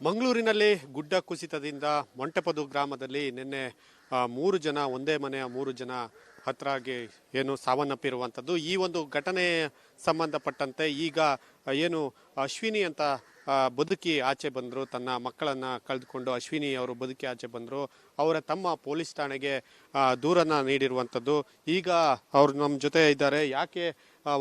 ಮಂಗಳೂರಿನಲ್ಲಿ ಗುಡ್ಡ ಕುಸಿತದಿಂದ ಮೊಂಟೆಪದು ಗ್ರಾಮದಲ್ಲಿ ನಿನ್ನೆ 3 ಜನ ಒಂದೇ ಮನೆಯ 3 ಜನ ಹತ್ರಾಗಿ ಏನು ಸಾವನ್ನಪ್ಪಿರುವಂಥದ್ದು. ಈ ಒಂದು ಘಟನೆ ಸಂಬಂಧಪಟ್ಟಂತೆ ಈಗ ಏನು ಅಶ್ವಿನಿ ಅಂತ ಬದುಕಿ ಆಚೆ ಬಂದರು, ತನ್ನ ಮಕ್ಕಳನ್ನ ಕಳೆದುಕೊಂಡು ಅಶ್ವಿನಿ ಅವರು ಬದುಕಿ ಆಚೆ ಬಂದರು. ಅವರ ತಮ್ಮ ಪೊಲೀಸ್ ಠಾಣೆಗೆ ದೂರನ್ನ ನೀಡಿರುವಂಥದ್ದು. ಈಗ ಅವರು ನಮ್ಮ ಜೊತೆ ಇದ್ದಾರೆ. ಯಾಕೆ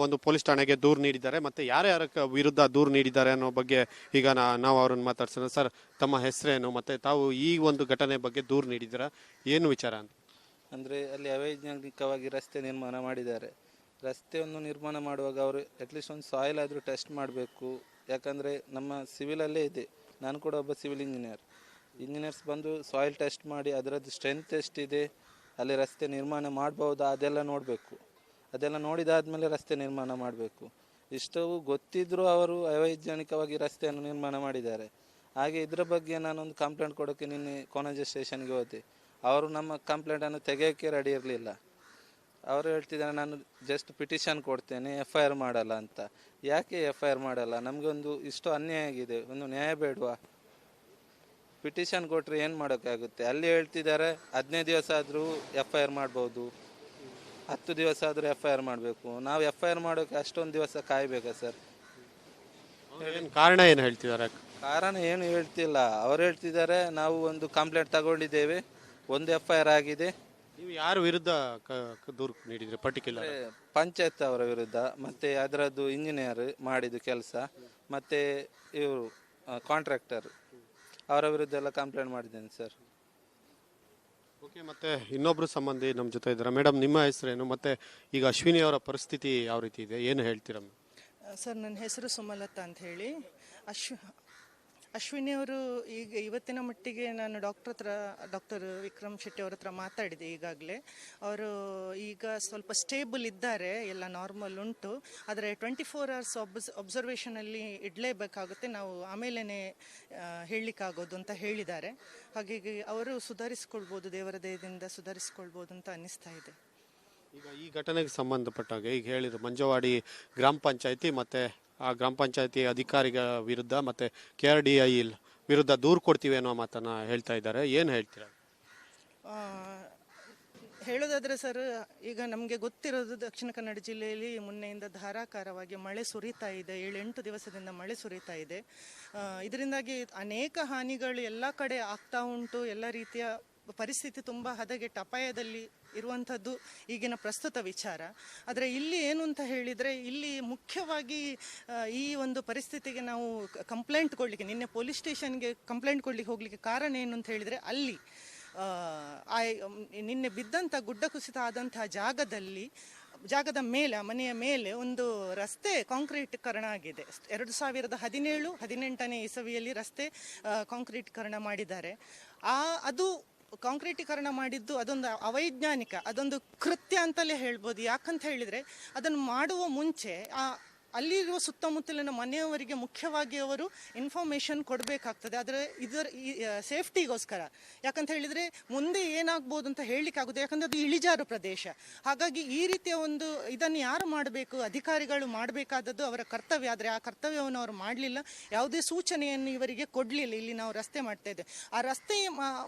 ಒಂದು ಪೊಲೀಸ್ ಠಾಣೆಗೆ ದೂರು ನೀಡಿದ್ದಾರೆ ಮತ್ತೆ ಯಾರ್ಯಾರ ವಿರುದ್ಧ ದೂರು ನೀಡಿದ್ದಾರೆ ಅನ್ನೋ ಬಗ್ಗೆ ಈಗ ನಾವು ಅವ್ರನ್ನ ಮಾತಾಡ್ಸೋಣ. ಸರ್, ತಮ್ಮ ಹೆಸರೇನು ಮತ್ತೆ ತಾವು ಈ ಒಂದು ಘಟನೆ ಬಗ್ಗೆ ದೂರು ನೀಡಿದ್ದೀರಾ, ಏನು ವಿಚಾರ ಅಂತ? ಅಂದರೆ ಅಲ್ಲಿ ಅವೈಜ್ಞಾನಿಕವಾಗಿ ರಸ್ತೆ ನಿರ್ಮಾಣ ಮಾಡಿದ್ದಾರೆ. ರಸ್ತೆಯನ್ನು ನಿರ್ಮಾಣ ಮಾಡುವಾಗ ಅವರು ಅಟ್ಲೀಸ್ಟ್ ಒಂದು ಸಾಯಿಲ್ ಆದರೂ ಟೆಸ್ಟ್ ಮಾಡಬೇಕು. ಯಾಕಂದರೆ ನಮ್ಮ ಸಿವಿಲಲ್ಲೇ ಇದೆ, ನಾನು ಕೂಡ ಒಬ್ಬ ಸಿವಿಲ್ ಇಂಜಿನಿಯರ್ಸ್ ಬಂದು ಸಾಯಿಲ್ ಟೆಸ್ಟ್ ಮಾಡಿ ಅದರದ್ದು ಸ್ಟ್ರೆಂತ್ ಎಷ್ಟಿದೆ, ಅಲ್ಲಿ ರಸ್ತೆ ನಿರ್ಮಾಣ ಮಾಡ್ಬೋದಾ ಅದೆಲ್ಲ ನೋಡಬೇಕು. ಅದೆಲ್ಲ ನೋಡಿದಾದ್ಮೇಲೆ ರಸ್ತೆ ನಿರ್ಮಾಣ ಮಾಡಬೇಕು. ಇಷ್ಟವು ಗೊತ್ತಿದ್ದರೂ ಅವರು ಅವೈಜ್ಞಾನಿಕವಾಗಿ ರಸ್ತೆಯನ್ನು ನಿರ್ಮಾಣ ಮಾಡಿದ್ದಾರೆ. ಹಾಗೆ ಇದರ ಬಗ್ಗೆ ನಾನೊಂದು ಕಂಪ್ಲೇಂಟ್ ಕೊಡೋಕ್ಕೆ ನಿನ್ನೆ ಕೊಣಾಜೆ ಸ್ಟೇಷನ್ಗೆ ಹೋದೆ. ಅವರು ನಮ್ಮ ಕಂಪ್ಲೇಂಟನ್ನು ತೆಗೆಯೋಕ್ಕೆ ರೆಡಿ ಇರಲಿಲ್ಲ. ಅವರು ಹೇಳ್ತಿದ್ದಾರೆ ನಾನು ಜಸ್ಟ್ ಪಿಟಿಷನ್ ಕೊಡ್ತೇನೆ, FIR ಮಾಡಲ್ಲ ಅಂತ. ಯಾಕೆ FIR ಮಾಡಲ್ಲ? ನಮಗೊಂದು ಇಷ್ಟು ಅನ್ಯಾಯ ಆಗಿದೆ, ಒಂದು ನ್ಯಾಯ ಬೇಡವಾ? ಪಿಟಿಷನ್ ಕೊಟ್ಟರೆ ಏನು ಮಾಡೋಕ್ಕಾಗುತ್ತೆ? ಅಲ್ಲಿ ಹೇಳ್ತಿದ್ದಾರೆ 15 ದಿವಸ ಆದರೂ FIR ಮಾಡ್ಬೋದು, 10 ದಿವಸ ಆದರೂ FIR ಮಾಡಬೇಕು. ನಾವು FIR ಮಾಡೋಕ್ಕೆ ಅಷ್ಟೊಂದು ದಿವಸ ಕಾಯಬೇಕಾ ಸರ್? ಕಾರಣ ಏನು ಹೇಳ್ತಿದ್ದಾರೆ? ಕಾರಣ ಏನು ಹೇಳ್ತಿಲ್ಲ. ಅವ್ರು ಹೇಳ್ತಿದ್ದಾರೆ ನಾವು ಒಂದು ಕಂಪ್ಲೇಂಟ್ ತಗೊಂಡಿದ್ದೇವೆ, ಒಂದು FIR ಆಗಿದೆ. ನೀವು ಯಾರ ವಿರುದ್ಧ ದೂರು ನೀಡಿದ್ರೆ ಪರ್ಟಿಕ್ಯುಲರ್? ಪಂಚಾಯತ್ ಅವರ ವಿರುದ್ಧ, ಮತ್ತೆ ಅದರದ್ದು ಇಂಜಿನಿಯರ್ ಮಾಡಿದ ಕೆಲಸ, ಮತ್ತೆ ಇವರು ಕಾಂಟ್ರಾಕ್ಟರ್ ಅವರ ವಿರುದ್ಧ ಎಲ್ಲ ಕಂಪ್ಲೇಂಟ್ ಮಾಡಿದ್ದೇನೆ ಸರ್. ಓಕೆ, ಮತ್ತೆ ಇನ್ನೊಬ್ರು ಸಂಬಂಧಿ ನಮ್ಮ ಜೊತೆ ಇದ್ದಾರೆ. ಮೇಡಮ್, ನಿಮ್ಮ ಹೆಸರೇನು ಮತ್ತೆ ಈಗ ಅಶ್ವಿನಿ ಅವರ ಪರಿಸ್ಥಿತಿ ಯಾವ ರೀತಿ ಇದೆ, ಏನು ಹೇಳ್ತೀರಾ? ಸರ್, ನನ್ನ ಹೆಸರು ಸುಮಲತಾ ಅಂತ ಹೇಳಿ. ಅಶ್ವಿನಿ ಅವರು ಈಗ ಇವತ್ತಿನ ಮಟ್ಟಿಗೆ ನಾನು ಡಾಕ್ಟರ್ ವಿಕ್ರಮ್ ಶೆಟ್ಟಿ ಅವ್ರ ಹತ್ರ ಮಾತಾಡಿದೆ ಈಗಾಗಲೇ. ಅವರು ಈಗ ಸ್ವಲ್ಪ ಸ್ಟೇಬಲ್ ಇದ್ದಾರೆ, ಎಲ್ಲ ನಾರ್ಮಲ್ ಉಂಟು. ಆದರೆ 24 hours ಅಬ್ಸರ್ವೇಷನಲ್ಲಿ ಇಡಲೇಬೇಕಾಗುತ್ತೆ, ನಾವು ಆಮೇಲೆ ಹೇಳಲಿಕ್ಕಾಗೋದು ಅಂತ ಹೇಳಿದ್ದಾರೆ. ಹಾಗಾಗಿ ಅವರು ಸುಧಾರಿಸ್ಕೊಳ್ಬೋದು, ದೇವರ ದಯದಿಂದ ಸುಧಾರಿಸ್ಕೊಳ್ಬೋದು ಅಂತ ಅನ್ನಿಸ್ತಾ ಇದೆ. ಈಗ ಈ ಘಟನೆಗೆ ಸಂಬಂಧಪಟ್ಟಾಗ ಈಗ ಹೇಳಿದ್ರು ಮಂಜವಾಡಿ ಗ್ರಾಮ ಪಂಚಾಯತಿ ಮತ್ತೆ ಆ ಗ್ರಾಮ ಪಂಚಾಯತಿ ಅಧಿಕಾರಿಗಳ ವಿರುದ್ಧ ಮತ್ತೆ KRDI ವಿರುದ್ಧ ದೂರು ಕೊಡ್ತೀವಿ ಅನ್ನೋ ಮಾತನ್ನ ಹೇಳ್ತಾ ಇದ್ದಾರೆ, ಏನು ಹೇಳ್ತೀರಾ? ಹೇಳೋದಾದ್ರೆ ಸರ್, ಈಗ ನಮಗೆ ಗೊತ್ತಿರೋದು ದಕ್ಷಿಣ ಕನ್ನಡ ಜಿಲ್ಲೆಯಲ್ಲಿ ಮೊನ್ನೆಯಿಂದ ಧಾರಾಕಾರವಾಗಿ ಮಳೆ ಸುರಿತಾ ಇದೆ, 7-8 ದಿವಸದಿಂದ ಮಳೆ ಸುರಿತಾ ಇದೆ. ಇದರಿಂದಾಗಿ ಅನೇಕ ಹಾನಿಗಳು ಎಲ್ಲ ಕಡೆ ಆಗ್ತಾ ಉಂಟು. ಎಲ್ಲ ರೀತಿಯ ಪರಿಸ್ಥಿತಿ ತುಂಬ ಹದಗೆಟ್ಟ ಅಪಾಯದಲ್ಲಿ ಇರುವಂಥದ್ದು ಈಗಿನ ಪ್ರಸ್ತುತ ವಿಚಾರ. ಆದರೆ ಇಲ್ಲಿ ಏನು ಅಂತ ಹೇಳಿದರೆ, ಇಲ್ಲಿ ಮುಖ್ಯವಾಗಿ ಈ ಒಂದು ಪರಿಸ್ಥಿತಿಗೆ ನಾವು ಕಂಪ್ಲೇಂಟ್ ಕೊಡಲಿಕ್ಕೆ, ನಿನ್ನೆ ಪೊಲೀಸ್ ಸ್ಟೇಷನ್ಗೆ ಕಂಪ್ಲೇಂಟ್ ಕೊಡಲಿಕ್ಕೆ ಹೋಗಲಿಕ್ಕೆ ಕಾರಣ ಏನು ಅಂತ ಹೇಳಿದರೆ, ಅಲ್ಲಿ ನಿನ್ನೆ ಬಿದ್ದಂಥ ಗುಡ್ಡ ಕುಸಿತ ಆದಂತಹ ಜಾಗದ ಮೇಲೆ, ಮನೆಯ ಮೇಲೆ ಒಂದು ರಸ್ತೆ ಕಾಂಕ್ರೀಟೀಕರಣ ಆಗಿದೆ. 2017-18ನೇ ಇಸವಿಯಲ್ಲಿ ರಸ್ತೆ ಕಾಂಕ್ರೀಟೀಕರಣ ಮಾಡಿದ್ದಾರೆ. ಅದು ಕಾಂಕ್ರೀಟೀಕರಣ ಮಾಡಿದ್ದು ಅದೊಂದು ಅವೈಜ್ಞಾನಿಕ, ಅದೊಂದು ಕೃತ್ಯ ಅಂತಲೇ ಹೇಳ್ಬೋದು. ಯಾಕಂತ ಹೇಳಿದರೆ, ಅದನ್ನು ಮಾಡುವ ಮುಂಚೆ ಅಲ್ಲಿರುವ ಸುತ್ತಮುತ್ತಲಿನ ಮನೆಯವರಿಗೆ ಮುಖ್ಯವಾಗಿ ಅವರು ಇನ್ಫಾರ್ಮೇಷನ್ ಕೊಡಬೇಕಾಗ್ತದೆ, ಅದರ ಇದರ ಸೇಫ್ಟಿಗೋಸ್ಕರ. ಯಾಕಂತ ಹೇಳಿದರೆ ಮುಂದೆ ಏನಾಗ್ಬೋದು ಅಂತ ಹೇಳಲಿಕ್ಕೆ ಆಗೋದು, ಯಾಕಂದರೆ ಅದು ಇಳಿಜಾರು ಪ್ರದೇಶ. ಹಾಗಾಗಿ ಈ ರೀತಿಯ ಒಂದು ಇದನ್ನು ಯಾರು ಮಾಡಬೇಕು? ಅಧಿಕಾರಿಗಳು ಮಾಡಬೇಕಾದದ್ದು ಅವರ ಕರ್ತವ್ಯ. ಆದರೆ ಆ ಕರ್ತವ್ಯವನ್ನು ಅವರು ಮಾಡಲಿಲ್ಲ, ಯಾವುದೇ ಸೂಚನೆಯನ್ನು ಇವರಿಗೆ ಕೊಡಲಿಲ್ಲ. ಇಲ್ಲಿ ನಾವು ರಸ್ತೆ ಮಾಡ್ತಾ ಇದ್ದೇವೆ, ಆ ರಸ್ತೆ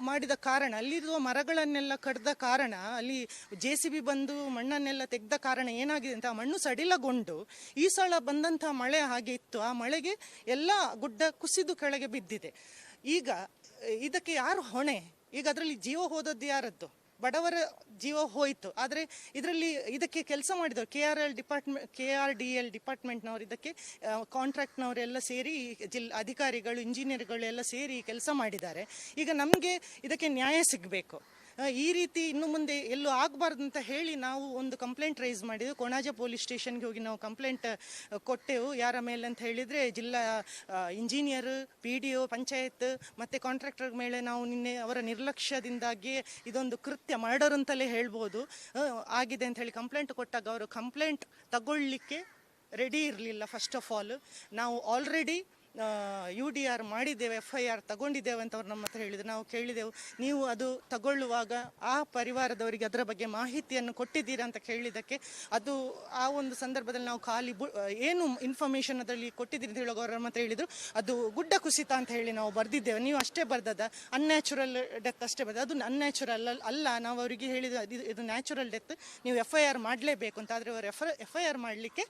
ಮಾಡಿದ ಕಾರಣ, ಅಲ್ಲಿರುವ ಮರಗಳನ್ನೆಲ್ಲ ಕಡ್ದ ಕಾರಣ, ಅಲ್ಲಿ JCB ಬಂದು ಮಣ್ಣನ್ನೆಲ್ಲ ತೆಗೆದ ಕಾರಣ ಏನಾಗಿದೆ ಅಂತ, ಆ ಮಣ್ಣು ಸಡಿಲಗೊಂಡು ಈ ಸಲ ಬಂದಂತಹ ಮಳೆ ಹಾಗೆ ಇತ್ತು, ಆ ಮಳೆಗೆ ಎಲ್ಲ ಗುಡ್ಡ ಕುಸಿದು ಕೆಳಗೆ ಬಿದ್ದಿದೆ. ಈಗ ಇದಕ್ಕೆ ಯಾರು ಹೊಣೆ? ಈಗ ಅದರಲ್ಲಿ ಜೀವ ಹೋದದ್ದು ಯಾರದ್ದು? ಬಡವರ ಜೀವ ಹೋಯಿತು. ಆದರೆ ಇದಕ್ಕೆ ಕೆಲಸ ಮಾಡಿದವರು KRDL ಡಿಪಾರ್ಟ್ಮೆಂಟ್ನವರು, ಇದಕ್ಕೆ ಕಾಂಟ್ರಾಕ್ಟ್ನವರೆಲ್ಲ ಸೇರಿ, ಅಧಿಕಾರಿಗಳು, ಇಂಜಿನಿಯರ್ಗಳು ಎಲ್ಲ ಸೇರಿ ಕೆಲಸ ಮಾಡಿದ್ದಾರೆ. ಈಗ ನಮಗೆ ಇದಕ್ಕೆ ನ್ಯಾಯ ಸಿಗಬೇಕು. ಈ ರೀತಿ ಇನ್ನು ಮುಂದೆ ಎಲ್ಲೂ ಆಗಬಾರ್ದು ಅಂತ ಹೇಳಿ ನಾವು ಒಂದು ಕಂಪ್ಲೇಂಟ್ ರೈಸ್ ಮಾಡಿದ್ದೆವು. ಕೊಣಾಜೆ ಪೊಲೀಸ್ ಸ್ಟೇಷನ್ಗೆ ಹೋಗಿ ನಾವು ಕಂಪ್ಲೇಂಟ್ ಕೊಟ್ಟೆವು. ಯಾರ ಮೇಲೆ ಅಂತ ಹೇಳಿದರೆ, ಜಿಲ್ಲಾ ಇಂಜಿನಿಯರ್, PDO, ಪಂಚಾಯತ್ ಮತ್ತು ಕಾಂಟ್ರಾಕ್ಟರ್ ಮೇಲೆ ನಾವು ನಿನ್ನೆ ಅವರ ನಿರ್ಲಕ್ಷ್ಯದಿಂದಾಗಿ ಇದೊಂದು ಕೃತ್ಯ, ಮರ್ಡರ್ ಅಂತಲೇ ಹೇಳ್ಬೋದು, ಆಗಿದೆ ಅಂತ ಹೇಳಿ ಕಂಪ್ಲೇಂಟ್ ಕೊಟ್ಟಾಗ ಅವರು ಕಂಪ್ಲೇಂಟ್ ತಗೊಳ್ಳಿಕ್ಕೆ ರೆಡಿ ಇರಲಿಲ್ಲ. ಫಸ್ಟ್ ಆಫ್ ಆಲ್ ನಾವು ಆಲ್ರೆಡಿ UDR ಮಾಡಿದ್ದೇವೆ, FIR ತಗೊಂಡಿದ್ದೇವೆ ಅಂತ ಅವ್ರು ನಮ್ಮ ಹತ್ರ ಹೇಳಿದ್ರು. ನಾವು ಕೇಳಿದೆವು, ನೀವು ಅದು ತಗೊಳ್ಳುವಾಗ ಆ ಪರಿವಾರದವರಿಗೆ ಅದರ ಬಗ್ಗೆ ಮಾಹಿತಿಯನ್ನು ಕೊಟ್ಟಿದ್ದೀರಾ ಅಂತ ಕೇಳಿದ್ದಕ್ಕೆ, ಅದು ಆ ಒಂದು ಸಂದರ್ಭದಲ್ಲಿ ನಾವು ಖಾಲಿ ಏನು ಇನ್ಫಾರ್ಮೇಷನ್ ಅದರಲ್ಲಿ ಕೊಟ್ಟಿದ್ದೀರಿ ಅಂತ ಹೇಳುವಾಗ ಅವ್ರ ನಮ್ಮ ಹತ್ರ ಹೇಳಿದರು, ಅದು ಗುಡ್ಡ ಕುಸಿತ ಅಂತ ಹೇಳಿ ನಾವು ಬರೆದಿದ್ದೇವೆ, ನೀವು ಅಷ್ಟೇ ಬರ್ದದ, ಅನ್ಯಾಚುರಲ್ ಡೆತ್ ಅಷ್ಟೇ ಬರ್ತದೆ, ಅದು ಅನ್ಯಾಚುರಲ್ ಅಲ್ಲ. ನಾವು ಅವರಿಗೆ ಹೇಳಿದ ಇದು ನ್ಯಾಚುರಲ್ ಡೆತ್, ನೀವು FIR ಮಾಡಲೇಬೇಕು ಅಂತ. ಆದರೆ ಅವರು FIR ಮಾಡಲಿಕ್ಕೆ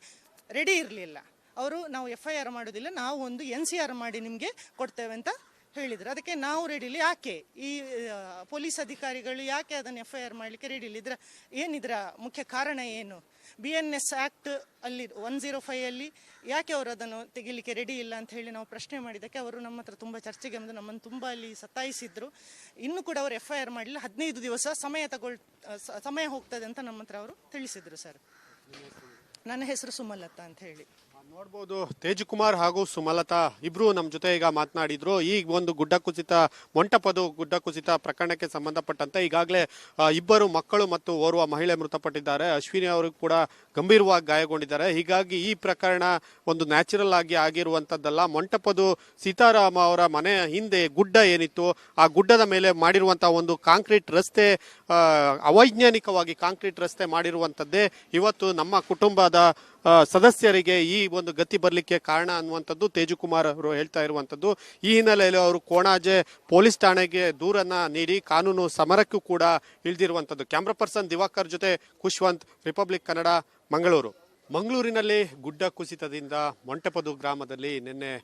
ರೆಡಿ ಇರಲಿಲ್ಲ. ಅವರು ನಾವು FIR ಮಾಡೋದಿಲ್ಲ, ನಾವು ಒಂದು NCR ಮಾಡಿ ನಿಮಗೆ ಕೊಡ್ತೇವೆ ಅಂತ ಹೇಳಿದರು. ಅದಕ್ಕೆ ನಾವು ರೆಡಿ ಇಲ್ಲ. ಯಾಕೆ ಈ ಪೊಲೀಸ್ ಅಧಿಕಾರಿಗಳು ಯಾಕೆ ಅದನ್ನು FIR ಮಾಡಲಿಕ್ಕೆ ರೆಡಿ ಇಲ್ಲ? ಏನಿದ್ರ ಮುಖ್ಯ ಕಾರಣ ಏನು? BNS ಆ್ಯಕ್ಟ್ ಅಲ್ಲಿ 105 ಅಲ್ಲಿ ಯಾಕೆ ಅವರು ಅದನ್ನು ತೆಗಿಲಿಕ್ಕೆ ರೆಡಿ ಇಲ್ಲ ಅಂತ ಹೇಳಿ ನಾವು ಪ್ರಶ್ನೆ ಮಾಡಿದ್ದಕ್ಕೆ ಅವರು ನಮ್ಮ ಹತ್ರ ತುಂಬ ಚರ್ಚೆಗೆ ಬಂದು ನಮ್ಮನ್ನು ತುಂಬ ಅಲ್ಲಿ ಸತಾಯಿಸಿದ್ರು. ಇನ್ನೂ ಕೂಡ ಅವರು FIR ಮಾಡಲಿಲ್ಲ, 15 ದಿವಸ ಸಮಯ ಹೋಗ್ತದೆ ಅಂತ ನಮ್ಮ ಹತ್ರ ಅವರು ತಿಳಿಸಿದ್ರು ಸರ್. ನನ್ನ ಹೆಸರು ಸುಮಲತಾ ಅಂತ ಹೇಳಿ. ನೋಡ್ಬೋದು, ತೇಜಕುಮಾರ್ ಹಾಗೂ ಸುಮಲತಾ ಇಬ್ರು ನಮ್ಮ ಜೊತೆ ಈಗ ಮಾತನಾಡಿದ್ರು. ಈ ಒಂದು ಮೊಂಟಪದು ಗುಡ್ಡ ಕುಸಿತ ಪ್ರಕರಣಕ್ಕೆ ಸಂಬಂಧಪಟ್ಟಂತೆ ಈಗಾಗಲೇ ಇಬ್ಬರು ಮಕ್ಕಳು ಮತ್ತು ಓರ್ವ ಮಹಿಳೆ ಮೃತಪಟ್ಟಿದ್ದಾರೆ. ಅಶ್ವಿನಿ ಅವರು ಕೂಡ ಗಂಭೀರವಾಗಿ ಗಾಯಗೊಂಡಿದ್ದಾರೆ. ಹೀಗಾಗಿ ಈ ಪ್ರಕರಣ ಒಂದು ನ್ಯಾಚುರಲ್ ಆಗಿ ಆಗಿರುವಂತದ್ದಲ್ಲ. ಮೊಂಟಪದು ಸೀತಾರಾಮ ಅವರ ಮನೆಯ ಹಿಂದೆ ಗುಡ್ಡ ಏನಿತ್ತು, ಆ ಗುಡ್ಡದ ಮೇಲೆ ಮಾಡಿರುವಂತಹ ಒಂದು ಕಾಂಕ್ರೀಟ್ ರಸ್ತೆ, ಅವೈಜ್ಞಾನಿಕವಾಗಿ ಕಾಂಕ್ರೀಟ್ ರಸ್ತೆ ಮಾಡಿರುವಂತದ್ದೇ ಇವತ್ತು ನಮ್ಮ ಕುಟುಂಬದ ಸದಸ್ಯರಿಗೆ ಈ ಒಂದು ಗತಿ ಬರಲಿಕ್ಕೆ ಕಾರಣ ಅನ್ನುವಂಥದ್ದು ತೇಜಕುಮಾರ್ ಅವರು ಹೇಳ್ತಾ ಇರುವಂಥದ್ದು. ಈ ಹಿನ್ನೆಲೆಯಲ್ಲಿ ಅವರು ಕೋಣಾಜೆ ಪೊಲೀಸ್ ಠಾಣೆಗೆ ದೂರನ್ನ ನೀಡಿ ಕಾನೂನು ಸಮರಕ್ಕೂ ಕೂಡ ಇಳಿದಿರುವಂಥದ್ದು. ಕ್ಯಾಮ್ರಾ ಪರ್ಸನ್ ದಿವಾಕರ್ ಜೊತೆ ಖುಷ್ವಂತ್, ರಿಪಬ್ಲಿಕ್ ಕನ್ನಡ, ಮಂಗಳೂರು. ಮಂಗಳೂರಿನಲ್ಲಿ ಗುಡ್ಡ ಕುಸಿತದಿಂದ ಮೊಂಟಪದು ಗ್ರಾಮದಲ್ಲಿ ನಿನ್ನೆ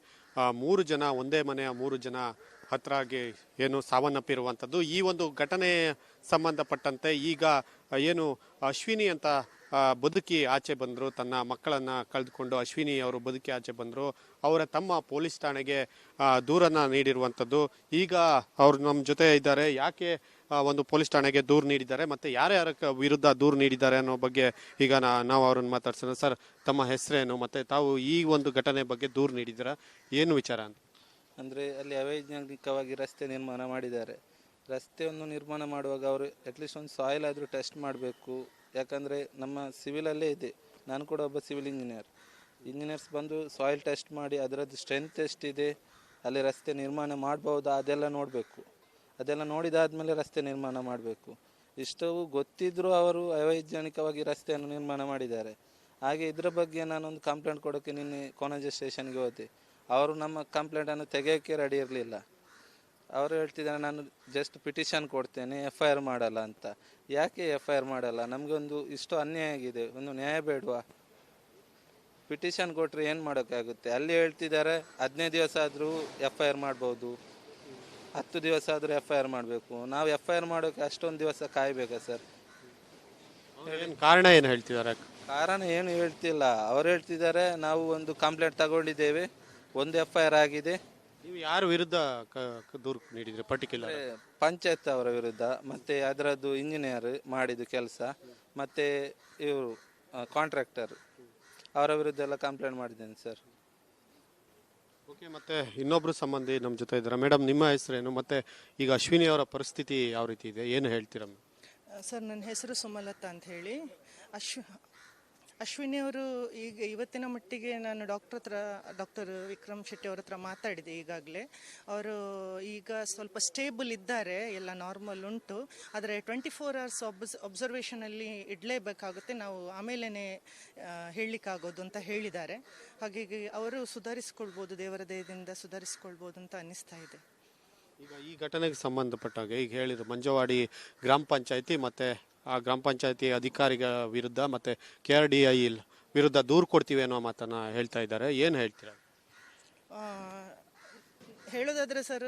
3 ಜನ, ಒಂದೇ ಮನೆಯ 3 ಜನ ಹತ್ರಾಗಿ ಏನು ಸಾವನ್ನಪ್ಪಿರುವಂಥದ್ದು. ಈ ಒಂದು ಘಟನೆ ಸಂಬಂಧಪಟ್ಟಂತೆ ಈಗ ಏನು ಅಶ್ವಿನಿ ಅಂತ ಬದುಕಿ ಆಚೆ ಬಂದರು, ತನ್ನ ಮಕ್ಕಳನ್ನ ಕಳೆದುಕೊಂಡು ಅಶ್ವಿನಿ ಅವರು ಬದುಕಿ ಆಚೆ ಬಂದರು. ಅವರ ತಮ್ಮ ಪೊಲೀಸ್ ಠಾಣೆಗೆ ದೂರನ್ನ ನೀಡಿರುವಂಥದ್ದು. ಈಗ ಅವರು ನಮ್ಮ ಜೊತೆ ಇದ್ದಾರೆ. ಯಾಕೆ ಒಂದು ಪೊಲೀಸ್ ಠಾಣೆಗೆ ದೂರು ನೀಡಿದ್ದಾರೆ ಮತ್ತೆ ಯಾರ್ಯಾರ ವಿರುದ್ಧ ದೂರು ನೀಡಿದ್ದಾರೆ ಅನ್ನೋ ಬಗ್ಗೆ ಈಗ ನಾವು ಅವ್ರನ್ನ ಮಾತಾಡ್ಸೋಣ. ಸರ್, ತಮ್ಮ ಹೆಸರೇನು ಮತ್ತೆ ತಾವು ಈ ಒಂದು ಘಟನೆ ಬಗ್ಗೆ ದೂರು ನೀಡಿದ್ದೀರಾ, ಏನು ವಿಚಾರ ಅಂತ? ಅಂದರೆ ಅಲ್ಲಿ ಅವೈಜ್ಞಾನಿಕವಾಗಿ ರಸ್ತೆ ನಿರ್ಮಾಣ ಮಾಡಿದ್ದಾರೆ. ರಸ್ತೆಯನ್ನು ನಿರ್ಮಾಣ ಮಾಡುವಾಗ ಅವರು ಅಟ್ಲೀಸ್ಟ್ ಒಂದು ಸಾಯಿಲ್ ಆದರೂ ಟೆಸ್ಟ್ ಮಾಡಬೇಕು. ಯಾಕಂದರೆ ನಮ್ಮ ಸಿವಿಲಲ್ಲೇ ಇದೆ, ನಾನು ಕೂಡ ಒಬ್ಬ ಸಿವಿಲ್ ಇಂಜಿನಿಯರ್ಸ್ ಬಂದು ಸಾಯಿಲ್ ಟೆಸ್ಟ್ ಮಾಡಿ ಅದರದ್ದು ಸ್ಟ್ರೆಂತ್ ಎಷ್ಟಿದೆ, ಅಲ್ಲಿ ರಸ್ತೆ ನಿರ್ಮಾಣ ಮಾಡ್ಬೋದಾ ಅದೆಲ್ಲ ನೋಡಬೇಕು. ಅದೆಲ್ಲ ನೋಡಿದಾದ್ಮೇಲೆ ರಸ್ತೆ ನಿರ್ಮಾಣ ಮಾಡಬೇಕು. ಇಷ್ಟವು ಗೊತ್ತಿದ್ದರೂ ಅವರು ಅವೈಜ್ಞಾನಿಕವಾಗಿ ರಸ್ತೆಯನ್ನು ನಿರ್ಮಾಣ ಮಾಡಿದ್ದಾರೆ. ಹಾಗೆ ಇದರ ಬಗ್ಗೆ ನಾನೊಂದು ಕಂಪ್ಲೇಂಟ್ ಕೊಡೋಕ್ಕೆ ನಿನ್ನೆ ಕೋಣಾಜೆ ಸ್ಟೇಷನ್ಗೆ ಹೋದೆ. ಅವರು ನಮ್ಮ ಕಂಪ್ಲೇಂಟನ್ನು ತೆಗೆಯೋಕ್ಕೆ ರೆಡಿ ಇರಲಿಲ್ಲ. ಅವರು ಹೇಳ್ತಿದ್ದಾರೆ, ನಾನು ಜಸ್ಟ್ ಪಿಟಿಷನ್ ಕೊಡ್ತೇನೆ, FIR ಮಾಡಲ್ಲ ಅಂತ. ಯಾಕೆ FIR ಮಾಡಲ್ಲ? ನಮಗೊಂದು ಇಷ್ಟು ಅನ್ಯಾಯ ಆಗಿದೆ, ಒಂದು ನ್ಯಾಯ ಬೇಡವಾ? ಪಿಟಿಷನ್ ಕೊಟ್ಟರೆ ಏನು ಮಾಡೋಕ್ಕಾಗುತ್ತೆ? ಅಲ್ಲಿ ಹೇಳ್ತಿದ್ದಾರೆ 15 ದಿವಸ ಆದರೂ FIR ಮಾಡ್ಬೋದು, 10 ದಿವಸ ಆದರೂ FIR ಮಾಡಬೇಕು. ನಾವು FIR ಮಾಡೋಕ್ಕೆ ಅಷ್ಟೊಂದು ದಿವಸ ಕಾಯಬೇಕಾ ಸರ್? ಕಾರಣ ಏನು ಹೇಳ್ತಿದ್ದಾರೆ? ಕಾರಣ ಏನು ಹೇಳ್ತಿಲ್ಲ. ಅವ್ರು ಹೇಳ್ತಿದ್ದಾರೆ, ನಾವು ಒಂದು ಕಂಪ್ಲೇಂಟ್ ತಗೊಂಡಿದ್ದೇವೆ, ಒಂದು FIR ಆಗಿದೆ. ನೀವು ಯಾರ ವಿರುದ್ಧ ದೂರು ನೀಡಿದ್ರಿ ಪರ್ಟಿಕ್ಯುಲರ್? ಪಂಚಾಯತ್ ಅವರ ವಿರುದ್ಧ, ಮತ್ತೆ ಅದರದ್ದು ಇಂಜಿನಿಯರ್ ಮಾಡಿದ ಕೆಲಸ, ಮತ್ತೆ ಇವರು ಕಾಂಟ್ರಾಕ್ಟರ್ ಅವರ ವಿರುದ್ಧ ಎಲ್ಲ ಕಂಪ್ಲೇಂಟ್ ಮಾಡಿದ್ದೇನೆ ಸರ್. ಓಕೆ, ಮತ್ತೆ ಇನ್ನೊಬ್ರು ಸಂಬಂಧಿ ನಮ್ಮ ಜೊತೆ ಇದ್ದಾರೆ. ಮೇಡಮ್, ನಿಮ್ಮ ಹೆಸರೇನು ಮತ್ತೆ ಈಗ ಅಶ್ವಿನಿ ಅವರ ಪರಿಸ್ಥಿತಿ ಯಾವ ರೀತಿ ಇದೆ, ಏನು ಹೇಳ್ತೀರಾ? ಸರ್, ನನ್ನ ಹೆಸರು ಸುಮಲತಾ ಅಂತ ಹೇಳಿ. ಅಶ್ವಿನಿ ಅವರು ಈಗ ಇವತ್ತಿನ ಮಟ್ಟಿಗೆ ನಾನು ಡಾಕ್ಟರ್ ವಿಕ್ರಮ್ ಶೆಟ್ಟಿ ಅವ್ರ ಹತ್ರ ಮಾತಾಡಿದೆ ಈಗಾಗಲೇ. ಅವರು ಈಗ ಸ್ವಲ್ಪ ಸ್ಟೇಬಲ್ ಇದ್ದಾರೆ, ಎಲ್ಲ ನಾರ್ಮಲ್ ಉಂಟು. ಆದರೆ 24 hours ಅಬ್ಸರ್ವೇಷನಲ್ಲಿ ಇಡಲೇಬೇಕಾಗುತ್ತೆ, ನಾವು ಆಮೇಲೆ ಹೇಳಲಿಕ್ಕಾಗೋದು ಅಂತ ಹೇಳಿದ್ದಾರೆ. ಹಾಗಾಗಿ ಅವರು ಸುಧಾರಿಸ್ಕೊಳ್ಬೋದು, ದೇವರ ದಯದಿಂದ ಸುಧಾರಿಸ್ಕೊಳ್ಬೋದು ಅಂತ ಅನ್ನಿಸ್ತಾ ಇದೆ. ಈಗ ಈ ಘಟನೆಗೆ ಸಂಬಂಧಪಟ್ಟಾಗ ಈಗ ಹೇಳಿದ್ರು ಮಂಜವಾಡಿ ಗ್ರಾಮ ಪಂಚಾಯತಿ ಮತ್ತೆ ಆ ಗ್ರಾಮ ಪಂಚಾಯತಿ ಅಧಿಕಾರಿಗಳ ವಿರುದ್ಧ ಮತ್ತೆ KRDI ವಿರುದ್ಧ ದೂರು ಕೊಡ್ತೀವಿ ಅನ್ನೋ ಮಾತನ್ನ ಹೇಳ್ತಾ ಇದ್ದಾರೆ, ಏನು ಹೇಳ್ತೀರಾ? ಹೇಳೋದಾದ್ರೆ ಸರ್,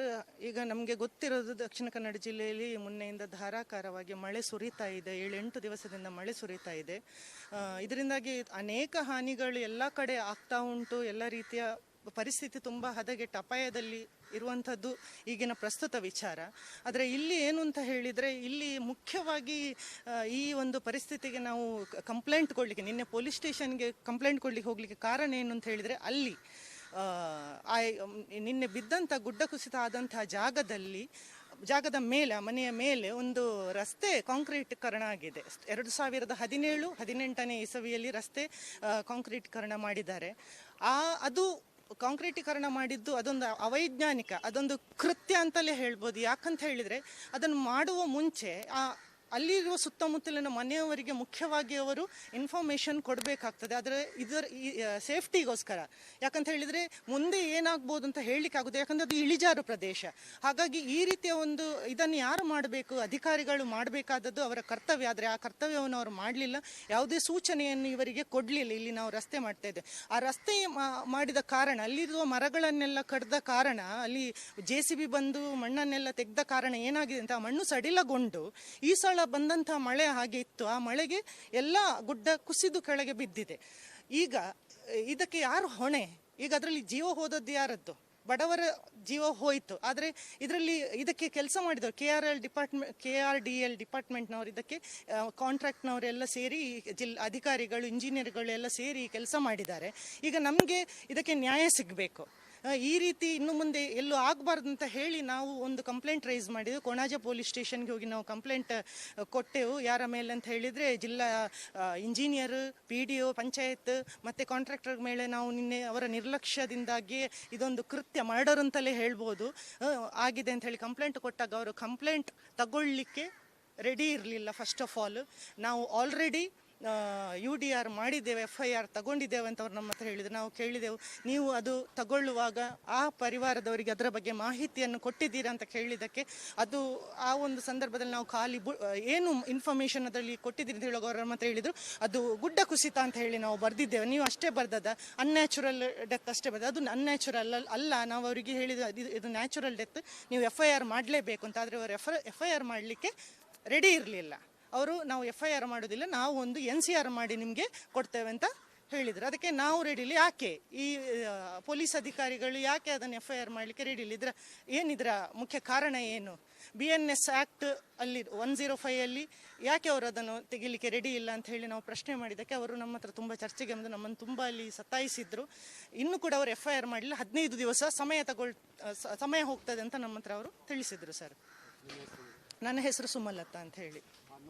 ಈಗ ನಮಗೆ ಗೊತ್ತಿರೋದು ದಕ್ಷಿಣ ಕನ್ನಡ ಜಿಲ್ಲೆಯಲ್ಲಿ ಮೊನ್ನೆಯಿಂದ ಧಾರಾಕಾರವಾಗಿ ಮಳೆ ಸುರಿತಾ ಇದೆ, 7-8 ದಿವಸದಿಂದ ಮಳೆ ಸುರಿತಾ ಇದೆ. ಇದರಿಂದಾಗಿ ಅನೇಕ ಹಾನಿಗಳು ಎಲ್ಲ ಕಡೆ ಆಗ್ತಾ ಉಂಟು. ಎಲ್ಲ ರೀತಿಯ ಪರಿಸ್ಥಿತಿ ತುಂಬ ಹದಗೆಟ್ಟ ಅಪಾಯದಲ್ಲಿ ಇರುವಂಥದ್ದು ಈಗಿನ ಪ್ರಸ್ತುತ ವಿಚಾರ. ಆದರೆ ಇಲ್ಲಿ ಏನು ಅಂತ ಹೇಳಿದರೆ, ಇಲ್ಲಿ ಮುಖ್ಯವಾಗಿ ಈ ಒಂದು ಪರಿಸ್ಥಿತಿಗೆ ನಾವು ಕಂಪ್ಲೇಂಟ್ ಕೊಡಲಿಕ್ಕೆ, ನಿನ್ನೆ ಪೊಲೀಸ್ ಸ್ಟೇಷನ್ಗೆ ಕಂಪ್ಲೇಂಟ್ ಕೊಡಲಿಕ್ಕೆ ಹೋಗಲಿಕ್ಕೆ ಕಾರಣ ಏನು ಅಂತ ಹೇಳಿದರೆ, ಅಲ್ಲಿ ನಿನ್ನೆ ಬಿದ್ದಂಥ ಗುಡ್ಡ ಕುಸಿತ ಆದಂತಹ ಜಾಗದ ಮೇಲೆ, ಮನೆಯ ಮೇಲೆ ಒಂದು ರಸ್ತೆ ಕಾಂಕ್ರೀಟೀಕರಣ ಆಗಿದೆ. 2017-18 ಇಸವಿಯಲ್ಲಿ ರಸ್ತೆ ಕಾಂಕ್ರೀಟೀಕರಣ ಮಾಡಿದ್ದಾರೆ. ಅದು ಕಾಂಕ್ರೀಟೀಕರಣ ಮಾಡಿದ್ದು ಅದೊಂದು ಅವೈಜ್ಞಾನಿಕ, ಅದೊಂದು ಕೃತ್ಯ ಅಂತಲೇ ಹೇಳ್ಬೋದು. ಯಾಕಂತ ಹೇಳಿದರೆ ಅದನ್ನು ಮಾಡುವ ಮುಂಚೆ ಅಲ್ಲಿರುವ ಸುತ್ತಮುತ್ತಲಿನ ಮನೆಯವರಿಗೆ ಮುಖ್ಯವಾಗಿ ಅವರು ಇನ್ಫಾರ್ಮೇಷನ್ ಕೊಡಬೇಕಾಗ್ತದೆ ಇದರ ಸೇಫ್ಟಿಗೋಸ್ಕರ. ಯಾಕಂತ ಹೇಳಿದರೆ ಮುಂದೆ ಏನಾಗ್ಬೋದು ಅಂತ ಹೇಳಲಿಕ್ಕಾಗೋದು, ಯಾಕಂದರೆ ಅದು ಇಳಿಜಾರು ಪ್ರದೇಶ. ಹಾಗಾಗಿ ಈ ರೀತಿಯ ಒಂದು ಇದನ್ನು ಯಾರು ಮಾಡಬೇಕು, ಅಧಿಕಾರಿಗಳು ಮಾಡಬೇಕಾದದ್ದು ಅವರ ಕರ್ತವ್ಯ. ಆದರೆ ಆ ಕರ್ತವ್ಯವನ್ನು ಅವರು ಮಾಡಲಿಲ್ಲ, ಯಾವುದೇ ಸೂಚನೆಯನ್ನು ಇವರಿಗೆ ಕೊಡಲಿಲ್ಲ. ಇಲ್ಲಿ ನಾವು ರಸ್ತೆ ಮಾಡ್ತಾ ಇದ್ದೇವೆ, ಆ ರಸ್ತೆ ಮಾಡಿದ ಕಾರಣ, ಅಲ್ಲಿರುವ ಮರಗಳನ್ನೆಲ್ಲ ಕಡ್ದ ಕಾರಣ, ಅಲ್ಲಿ JCB ಬಂದು ಮಣ್ಣನ್ನೆಲ್ಲ ತೆಗೆದ ಕಾರಣ ಏನಾಗಿದೆ ಅಂತ ಮಣ್ಣು ಸಡಿಲಗೊಂಡು ಈ ಸಲ ಬಂದಂಥ ಮಳೆ ಹಾಗೆ ಇತ್ತು. ಆ ಮಳೆಗೆ ಎಲ್ಲ ಗುಡ್ಡ ಕುಸಿದು ಕೆಳಗೆ ಬಿದ್ದಿದೆ. ಈಗ ಇದಕ್ಕೆ ಯಾರು ಹೊಣೆ? ಈಗ ಅದರಲ್ಲಿ ಜೀವ ಹೋದದ್ದು ಯಾರದ್ದು? ಬಡವರ ಜೀವ ಹೋಯಿತು. ಆದರೆ ಇದಕ್ಕೆ ಕೆಲಸ ಮಾಡಿದವರು KRDL ಡಿಪಾರ್ಟ್ಮೆಂಟ್ನವರು, ಇದಕ್ಕೆ ಕಾಂಟ್ರಾಕ್ಟ್ನವರೆಲ್ಲ ಸೇರಿ, ಅಧಿಕಾರಿಗಳು, ಇಂಜಿನಿಯರ್ಗಳು ಎಲ್ಲ ಸೇರಿ ಕೆಲಸ ಮಾಡಿದ್ದಾರೆ. ಈಗ ನಮಗೆ ಇದಕ್ಕೆ ನ್ಯಾಯ ಸಿಗಬೇಕು. ಈ ರೀತಿ ಇನ್ನು ಮುಂದೆ ಎಲ್ಲೂ ಆಗಬಾರ್ದು ಅಂತ ಹೇಳಿ ನಾವು ಒಂದು ಕಂಪ್ಲೇಂಟ್ ರೈಸ್ ಮಾಡಿದ್ದೆವು. ಕೊಣಾಜೆ ಪೊಲೀಸ್ ಸ್ಟೇಷನ್ಗೆ ಹೋಗಿ ನಾವು ಕಂಪ್ಲೇಂಟ್ ಕೊಟ್ಟೆವು. ಯಾರ ಮೇಲೆ ಅಂತ ಹೇಳಿದರೆ ಜಿಲ್ಲಾ ಇಂಜಿನಿಯರ್, PDO, ಪಂಚಾಯತ್ ಮತ್ತು ಕಾಂಟ್ರಾಕ್ಟರ್ ಮೇಲೆ ನಾವು ನಿನ್ನೆ ಅವರ ನಿರ್ಲಕ್ಷ್ಯದಿಂದಾಗಿ ಇದೊಂದು ಕೃತ್ಯ, ಮರ್ಡರ್ ಅಂತಲೇ ಹೇಳ್ಬೋದು, ಆಗಿದೆ ಅಂತ ಹೇಳಿ ಕಂಪ್ಲೇಂಟ್ ಕೊಟ್ಟಾಗ ಅವರು ಕಂಪ್ಲೇಂಟ್ ತಗೊಳ್ಳಿಕ್ಕೆ ರೆಡಿ ಇರಲಿಲ್ಲ. ಫಸ್ಟ್ ಆಫ್ ಆಲ್ ನಾವು ಆಲ್ರೆಡಿ UDR ಮಾಡಿದ್ದೇವೆ, FIR ತಗೊಂಡಿದ್ದೇವೆ ಅಂತ ಅವ್ರು ನಮ್ಮ ಹತ್ರ ಹೇಳಿದ್ರು. ನಾವು ಕೇಳಿದೆವು, ನೀವು ಅದು ತಗೊಳ್ಳುವಾಗ ಆ ಪರಿವಾರದವರಿಗೆ ಅದರ ಬಗ್ಗೆ ಮಾಹಿತಿಯನ್ನು ಕೊಟ್ಟಿದ್ದೀರಾ ಅಂತ ಕೇಳಿದ್ದಕ್ಕೆ, ಅದು ಆ ಒಂದು ಸಂದರ್ಭದಲ್ಲಿ ನಾವು ಖಾಲಿ ಏನು ಇನ್ಫಾರ್ಮೇಷನ್ ಅದರಲ್ಲಿ ಕೊಟ್ಟಿದ್ದೀರಿ ಅಂತ ಹೇಳುವಾಗ ಅವ್ರು ನಮ್ಮ ಹತ್ರ ಹೇಳಿದರು, ಅದು ಗುಡ್ಡ ಕುಸಿತ ಅಂತ ಹೇಳಿ ನಾವು ಬರೆದಿದ್ದೇವೆ. ನೀವು ಅಷ್ಟೇ ಬರ್ದದ, ಅನ್ಯಾಚುರಲ್ ಡೆತ್ ಅಷ್ಟೇ ಬರ್ತದೆ, ಅದು ಅನ್ಯಾಚುರಲ್ ಅಲ್ಲ. ನಾವು ಅವರಿಗೆ ಹೇಳಿದ ಇದು ನ್ಯಾಚುರಲ್ ಡೆತ್, ನೀವು FIR ಮಾಡಲೇಬೇಕು ಅಂತ. ಆದರೆ ಅವರು FIR ಮಾಡಲಿಕ್ಕೆ ರೆಡಿ ಇರಲಿಲ್ಲ. ಅವರು ನಾವು FIR ಮಾಡೋದಿಲ್ಲ, ನಾವು ಒಂದು NCR ಮಾಡಿ ನಿಮಗೆ ಕೊಡ್ತೇವೆ ಅಂತ ಹೇಳಿದರು. ಅದಕ್ಕೆ ನಾವು ರೆಡಿಲಿ, ಯಾಕೆ ಈ ಪೊಲೀಸ್ ಅಧಿಕಾರಿಗಳು ಯಾಕೆ ಅದನ್ನು FIR ಮಾಡಲಿಕ್ಕೆ ರೆಡಿ ಇಲ್ಲ? ಏನಿದ್ರ ಮುಖ್ಯ ಕಾರಣ ಏನು? BNS ಆ್ಯಕ್ಟ್ ಅಲ್ಲಿ 105 ಯಾಕೆ ಅವರು ಅದನ್ನು ತೆಗಿಲಿಕ್ಕೆ ರೆಡಿ ಇಲ್ಲ ಅಂತ ಹೇಳಿ ನಾವು ಪ್ರಶ್ನೆ ಮಾಡಿದ್ದಕ್ಕೆ ಅವರು ನಮ್ಮ ಹತ್ರ ತುಂಬ ಚರ್ಚೆಗೆ ಬಂದು ನಮ್ಮನ್ನು ತುಂಬ ಅಲ್ಲಿ ಸತಾಯಿಸಿದ್ರು. ಇನ್ನೂ ಕೂಡ ಅವರು FIR ಮಾಡಲಿಲ್ಲ, 15 ದಿವಸ ಸಮಯ ಹೋಗ್ತದೆ ಅಂತ ನಮ್ಮ ಹತ್ರ ಅವರು ತಿಳಿಸಿದ್ರು. ಸರ್, ನನ್ನ ಹೆಸರು ಸುಮಲತಾ ಅಂತ ಹೇಳಿ.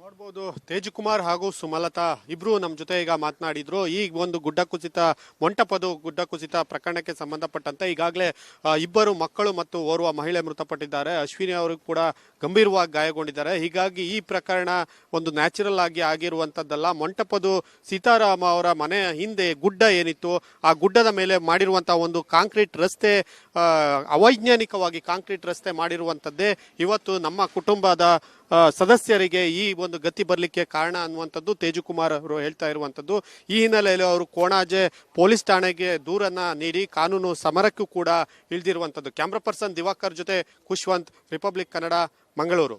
ನೋಡ್ಬೋದು, ತೇಜಕುಮಾರ್ ಹಾಗೂ ಸುಮಲತಾ ಇಬ್ರು ನಮ್ಮ ಜೊತೆ ಈಗ ಮಾತನಾಡಿದ್ರು. ಈ ಒಂದು ಮೊಂಟಪದು ಗುಡ್ಡ ಕುಸಿತ ಪ್ರಕರಣಕ್ಕೆ ಸಂಬಂಧಪಟ್ಟಂತೆ ಈಗಾಗಲೇ ಇಬ್ಬರು ಮಕ್ಕಳು ಮತ್ತು ಓರ್ವ ಮಹಿಳೆ ಮೃತಪಟ್ಟಿದ್ದಾರೆ. ಅಶ್ವಿನಿ ಅವರು ಕೂಡ ಗಂಭೀರವಾಗಿ ಗಾಯಗೊಂಡಿದ್ದಾರೆ. ಹೀಗಾಗಿ ಈ ಪ್ರಕರಣ ಒಂದು ನ್ಯಾಚುರಲ್ ಆಗಿ ಆಗಿರುವಂತದ್ದಲ್ಲ. ಮೊಂಟಪದು ಸೀತಾರಾಮ ಅವರ ಮನೆಯ ಹಿಂದೆ ಗುಡ್ಡ ಏನಿತ್ತು, ಆ ಗುಡ್ಡದ ಮೇಲೆ ಮಾಡಿರುವಂತಹ ಒಂದು ಕಾಂಕ್ರೀಟ್ ರಸ್ತೆ, ಅವೈಜ್ಞಾನಿಕವಾಗಿ ಕಾಂಕ್ರೀಟ್ ರಸ್ತೆ ಮಾಡಿರುವಂತದ್ದೇ ಇವತ್ತು ನಮ್ಮ ಕುಟುಂಬದ ಸದಸ್ಯರಿಗೆ ಈ ಒಂದು ಗತಿ ಬರಲಿಕ್ಕೆ ಕಾರಣ ಅನ್ನುವಂಥದ್ದು ತೇಜಕುಮಾರ್ ಅವರು ಹೇಳ್ತಾ ಇರುವಂಥದ್ದು. ಈ ಹಿನ್ನೆಲೆಯಲ್ಲಿ ಅವರು ಕೊಣಾಜೆ ಪೊಲೀಸ್ ಠಾಣೆಗೆ ದೂರನ್ನ ನೀಡಿ ಕಾನೂನು ಸಮರಕ್ಕೂ ಕೂಡ ಇಳಿದಿರುವಂಥದ್ದು. ಕ್ಯಾಮ್ರಾ ಪರ್ಸನ್ ದಿವಾಕರ್ ಜೊತೆ ಖುಷ್ವಂತ್, ರಿಪಬ್ಲಿಕ್ ಕನ್ನಡ, ಮಂಗಳೂರು.